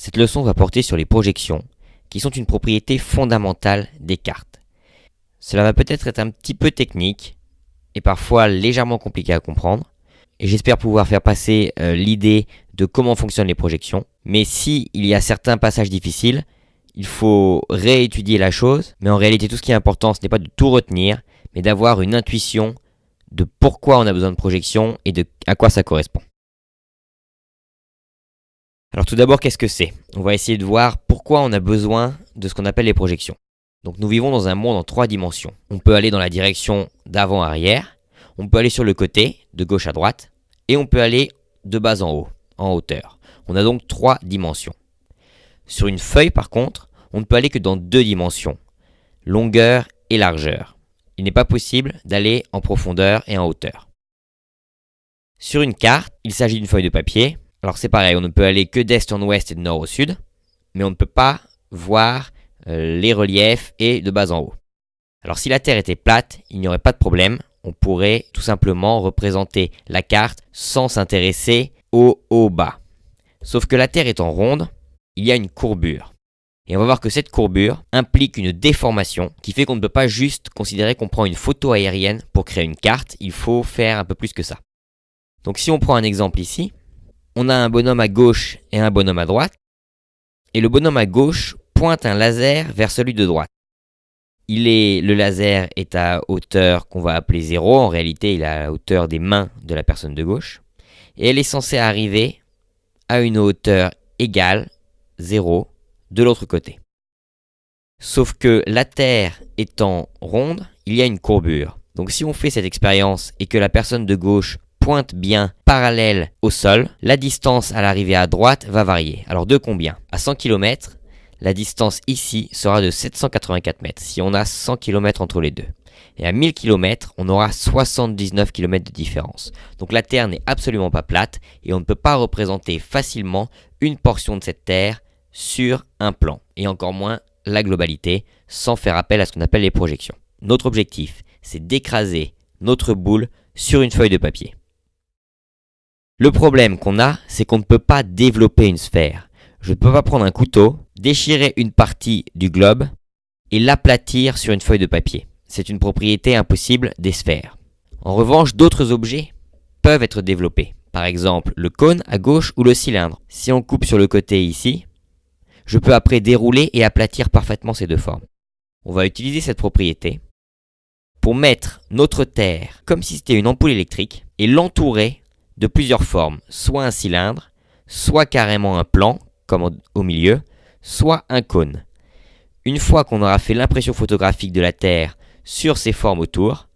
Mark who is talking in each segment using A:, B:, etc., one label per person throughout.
A: Cette leçon va porter sur les projections, qui sont une propriété fondamentale des cartes. Cela va peut-être être un petit peu technique et parfois légèrement compliqué à comprendre, et j'espère pouvoir faire passer l'idée de comment fonctionnent les projections. Mais si il y a certains passages difficiles, il faut réétudier la chose, mais en réalité tout ce qui est important, ce n'est pas de tout retenir, mais d'avoir une intuition de pourquoi on a besoin de projections et de à quoi ça correspond. Alors tout d'abord, qu'est-ce que c'est ? On va essayer de voir pourquoi on a besoin de ce qu'on appelle les projections. Donc nous vivons dans un monde en 3 dimensions. On peut aller dans la direction d'avant-arrière, on peut aller sur le côté, de gauche à droite, et on peut aller de bas en haut, en hauteur. On a donc 3 dimensions. Sur une feuille par contre, on ne peut aller que dans 2 dimensions, longueur et largeur. Il n'est pas possible d'aller en profondeur et en hauteur. Sur une carte, il s'agit d'une feuille de papier. Alors c'est pareil, on ne peut aller que d'est en ouest et de nord au sud, mais on ne peut pas voir les reliefs et de bas en haut. Alors si la Terre était plate, il n'y aurait pas de problème, on pourrait tout simplement représenter la carte sans s'intéresser au haut-bas. Sauf que la Terre étant ronde, il y a une courbure. Et on va voir que cette courbure implique une déformation qui fait qu'on ne peut pas juste considérer qu'on prend une photo aérienne pour créer une carte, il faut faire un peu plus que ça. Donc si on prend un exemple ici, on a un bonhomme à gauche et un bonhomme à droite, et le bonhomme à gauche pointe un laser vers celui de droite. Le laser est à hauteur qu'on va appeler 0, en réalité il est à la hauteur des mains de la personne de gauche, et elle est censée arriver à une hauteur égale, 0, de l'autre côté. Sauf que la Terre étant ronde, il y a une courbure. Donc si on fait cette expérience et que la personne de gauche pointe bien parallèle au sol, la distance à l'arrivée à droite va varier. Alors de combien ? À 100 km, la distance ici sera de 784 mètres, si on a 100 km entre les deux. Et à 1000 km, on aura 79 km de différence. Donc la Terre n'est absolument pas plate, et on ne peut pas représenter facilement une portion de cette Terre sur un plan, et encore moins la globalité, sans faire appel à ce qu'on appelle les projections. Notre objectif, c'est d'écraser notre boule sur une feuille de papier. Le problème qu'on a, c'est qu'on ne peut pas développer une sphère. Je ne peux pas prendre un couteau, déchirer une partie du globe et l'aplatir sur une feuille de papier. C'est une propriété impossible des sphères. En revanche, d'autres objets peuvent être développés. Par exemple, le cône à gauche ou le cylindre. Si on coupe sur le côté ici, je peux après dérouler et aplatir parfaitement ces deux formes. On va utiliser cette propriété pour mettre notre Terre comme si c'était une ampoule électrique et l'entourer de plusieurs formes, soit un cylindre, soit carrément un plan, comme au milieu, soit un cône. Une fois qu'on aura fait l'impression photographique de la Terre sur ces formes autour,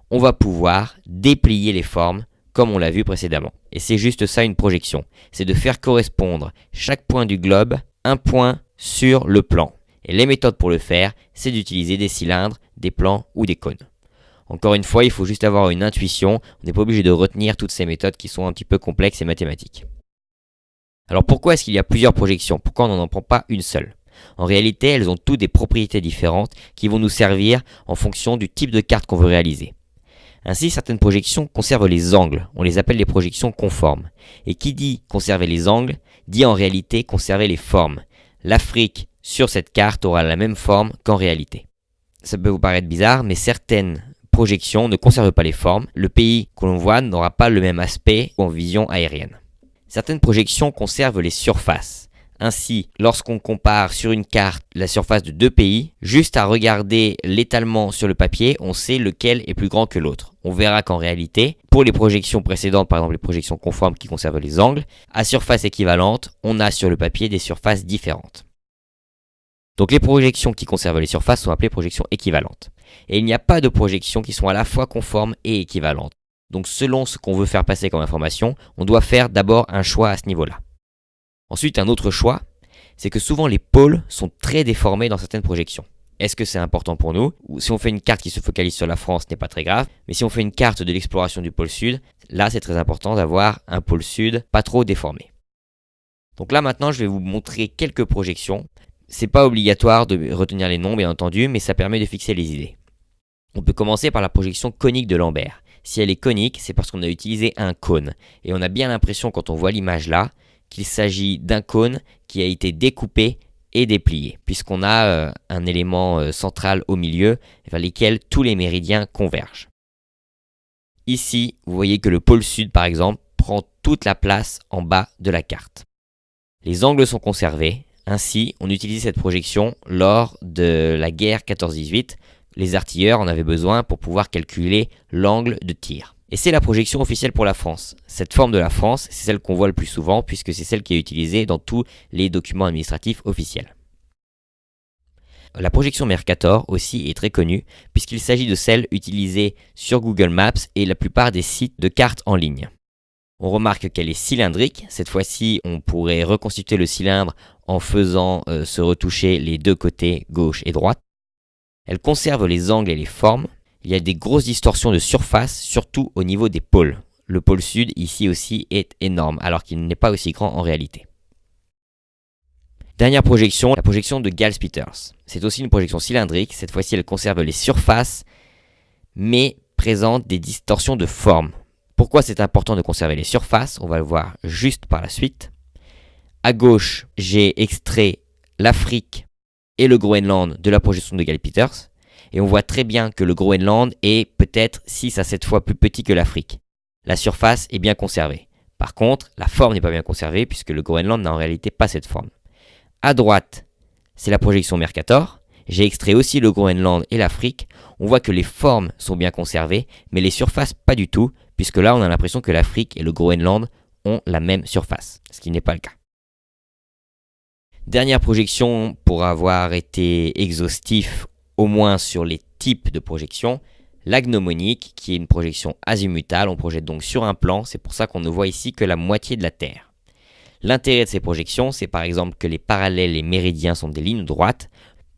A: on va pouvoir déplier les formes comme on l'a vu précédemment. Et c'est juste ça une projection, c'est de faire correspondre chaque point du globe un point sur le plan. Et les méthodes pour le faire, c'est d'utiliser des cylindres, des plans ou des cônes. Encore une fois, il faut juste avoir une intuition, on n'est pas obligé de retenir toutes ces méthodes qui sont un petit peu complexes et mathématiques. Alors pourquoi est-ce qu'il y a plusieurs projections ? Pourquoi on n'en prend pas une seule ? En réalité, elles ont toutes des propriétés différentes qui vont nous servir en fonction du type de carte qu'on veut réaliser. Ainsi, certaines projections conservent les angles, on les appelle les projections conformes. Et qui dit conserver les angles, dit en réalité conserver les formes. L'Afrique sur cette carte aura la même forme qu'en réalité. Ça peut vous paraître bizarre, mais certaines projections ne conservent pas les formes. Le pays que l'on voit n'aura pas le même aspect en vision aérienne. Certaines projections conservent les surfaces. Ainsi, lorsqu'on compare sur une carte la surface de 2 pays, juste à regarder l'étalement sur le papier, on sait lequel est plus grand que l'autre. On verra qu'en réalité, pour les projections précédentes, par exemple les projections conformes qui conservent les angles, à surface équivalente, on a sur le papier des surfaces différentes. Donc les projections qui conservent les surfaces sont appelées projections équivalentes. Et il n'y a pas de projections qui sont à la fois conformes et équivalentes. Donc selon ce qu'on veut faire passer comme information, on doit faire d'abord un choix à ce niveau-là. Ensuite, un autre choix, c'est que souvent les pôles sont très déformés dans certaines projections. Est-ce que c'est important pour nous ? Ou si on fait une carte qui se focalise sur la France, ce n'est pas très grave. Mais si on fait une carte de l'exploration du pôle sud, là c'est très important d'avoir un pôle sud pas trop déformé. Donc là maintenant, je vais vous montrer quelques projections. C'est pas obligatoire de retenir les noms bien entendu, mais ça permet de fixer les idées. On peut commencer par la projection conique de Lambert. Si elle est conique, c'est parce qu'on a utilisé un cône. Et on a bien l'impression quand on voit l'image là, qu'il s'agit d'un cône qui a été découpé et déplié, puisqu'on a un élément central au milieu vers lequel tous les méridiens convergent. Ici, vous voyez que le pôle sud, par exemple, prend toute la place en bas de la carte. Les angles sont conservés, ainsi on utilisait cette projection lors de la guerre 14-18. Les artilleurs en avaient besoin pour pouvoir calculer l'angle de tir. Et c'est la projection officielle pour la France. Cette forme de la France, c'est celle qu'on voit le plus souvent puisque c'est celle qui est utilisée dans tous les documents administratifs officiels. La projection Mercator aussi est très connue puisqu'il s'agit de celle utilisée sur Google Maps et la plupart des sites de cartes en ligne. On remarque qu'elle est cylindrique. Cette fois-ci, on pourrait reconstituer le cylindre en faisant se retoucher les deux côtés gauche et droite. Elle conserve les angles et les formes. Il y a des grosses distorsions de surface, surtout au niveau des pôles. Le pôle sud, ici aussi, est énorme, alors qu'il n'est pas aussi grand en réalité. Dernière projection, la projection de Gals-Peters. C'est aussi une projection cylindrique. Cette fois-ci, elle conserve les surfaces, mais présente des distorsions de forme. Pourquoi c'est important de conserver les surfaces? On va le voir juste par la suite. À gauche, j'ai extrait l'Afrique et le Groenland de la projection de Gals-Peters. Et on voit très bien que le Groenland est peut-être 6 à 7 fois plus petit que l'Afrique. La surface est bien conservée. Par contre, la forme n'est pas bien conservée puisque le Groenland n'a en réalité pas cette forme. À droite, c'est la projection Mercator. J'ai extrait aussi le Groenland et l'Afrique. On voit que les formes sont bien conservées, mais les surfaces pas du tout, puisque là on a l'impression que l'Afrique et le Groenland ont la même surface, ce qui n'est pas le cas. Dernière projection pour avoir été exhaustif au moins sur les types de projections, l'agnomonique qui est une projection azimutale, on projette donc sur un plan, c'est pour ça qu'on ne voit ici que la moitié de la Terre. L'intérêt de ces projections, c'est par exemple que les parallèles et méridiens sont des lignes droites.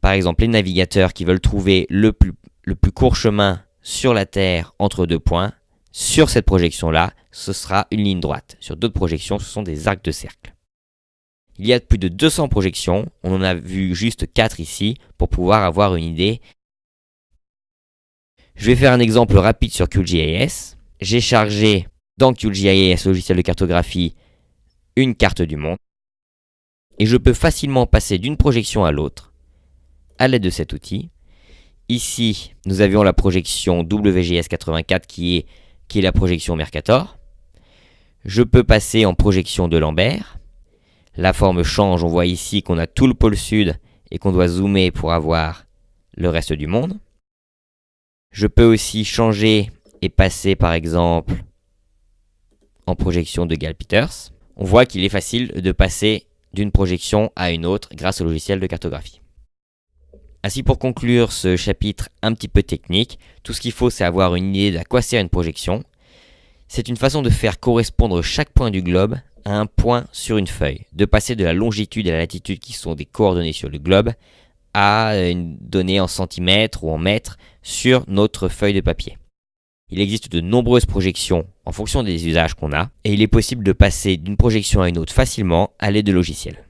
A: Par exemple, les navigateurs qui veulent trouver le plus court chemin sur la Terre entre deux points, sur cette projection-là, ce sera une ligne droite. Sur d'autres projections, ce sont des arcs de cercle. Il y a plus de 200 projections, on en a vu juste 4 ici pour pouvoir avoir une idée. Je vais faire un exemple rapide sur QGIS. J'ai chargé dans QGIS, logiciel de cartographie, une carte du monde. Et je peux facilement passer d'une projection à l'autre à l'aide de cet outil. Ici, nous avions la projection WGS 84 qui est la projection Mercator. Je peux passer en projection de Lambert. La forme change, on voit ici qu'on a tout le pôle sud et qu'on doit zoomer pour avoir le reste du monde. Je peux aussi changer et passer par exemple en projection de Gals-Peters. On voit qu'il est facile de passer d'une projection à une autre grâce au logiciel de cartographie. Ainsi, pour conclure ce chapitre un petit peu technique, tout ce qu'il faut c'est avoir une idée d'à quoi sert une projection. C'est une façon de faire correspondre chaque point du globe à un point sur une feuille, de passer de la longitude et la latitude qui sont des coordonnées sur le globe à une donnée en centimètres ou en mètres sur notre feuille de papier. Il existe de nombreuses projections en fonction des usages qu'on a et il est possible de passer d'une projection à une autre facilement à l'aide de logiciels.